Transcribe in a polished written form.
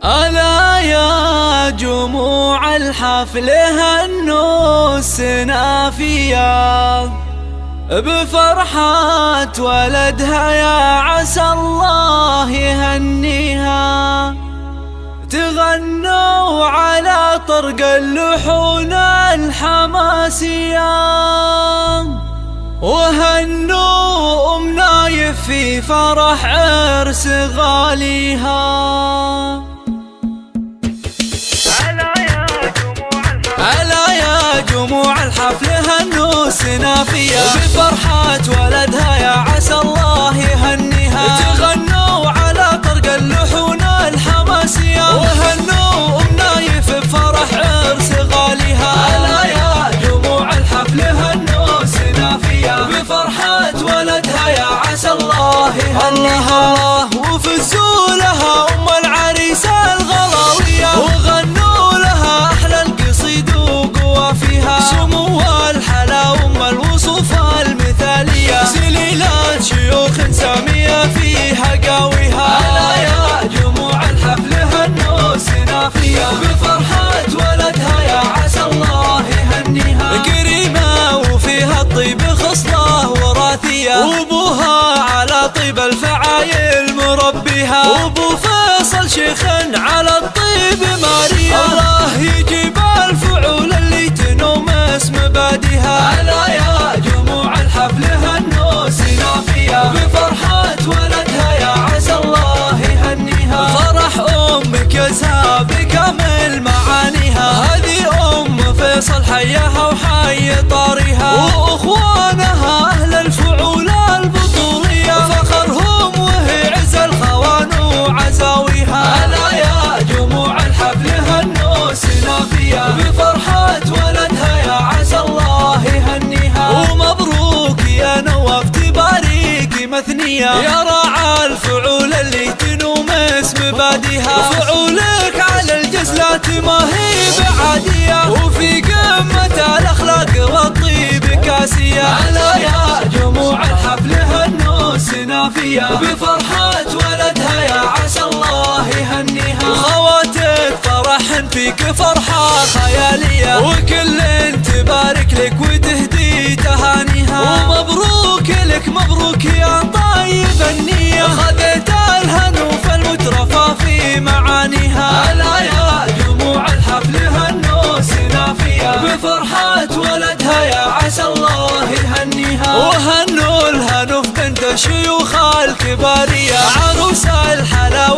ألا يا جموع الحفل هنوا السنافية بفرحة ولدها، يا عسى الله يهنيها. تغنوا على طرق اللحون الحماسية، وهنوا أم نايف في فرح عرس غاليها. جموع الحفل هنوا السنافية بفرحة ولدها، يا عسى الله يهنيها. تغنوا على طرق اللحون الحماسية، وهنوا أم نايف بفرح عرس غاليها. ألا يا جموع الحفل هنوا السنافية بفرحة ولدها، يا عسى الله يهنيها. وفزوا لها أم العريس الغلاوية، وغنوا لها أحلى القصيد وقوافيها. سمو الحلا أم الوصوف المثالية، سليلات شيوخ سامية فيها قاويها. ألا يا جموع الحفل هنوا السنافية بفرحة ولدها، يا عسى الله يهنيها. كريمة وفيها الطيب خصلة وراثية، وابوها على طيب الفعايل مربيها. وابو فيصل شيخ على الطيب ماريا، الله يجيب الفعول اللي تنومس مباديها. ألا يا جموع الحفل هنوا السنافية بفرحة ولدها، يا عسى الله يهنيها. فرح أمك يزهى بكامل معانيها، هذه أم فيصل حياها وحي طاريها. وأخوانها أهل الفعول البطولية، فخرهم وهي عز الخوان وعزاويها. ألا يا جموع الحفل هنوا السنافية بفرحة ولدها، يا عسى الله يهنيها. ومبروك يا نواف تباريك مثنية، يا راعى الفعول اللي تنومس مباديها. فعولك على الجزلات ما هي بعادية، وفي قمة الأخلاق والطيب كاسية. ألا يا جموع الحفل هنوا السنافية بفرحة ولدها، يا عسى الله يهنيها. وخواتك فرح فيك فرحة خيالية، وكل تبارك لك وتهدي تهانيها. ومبروك لك مبروك يا طيب النية، خذت الهنو فالمترفة في معانيها. ألا يا جموع الحفل هنوا السنافية بفرحة ولدها، يا عسى الله يهنيها. وهنوا الهنو بنت الشيوخ الكبارية، عروس الحلا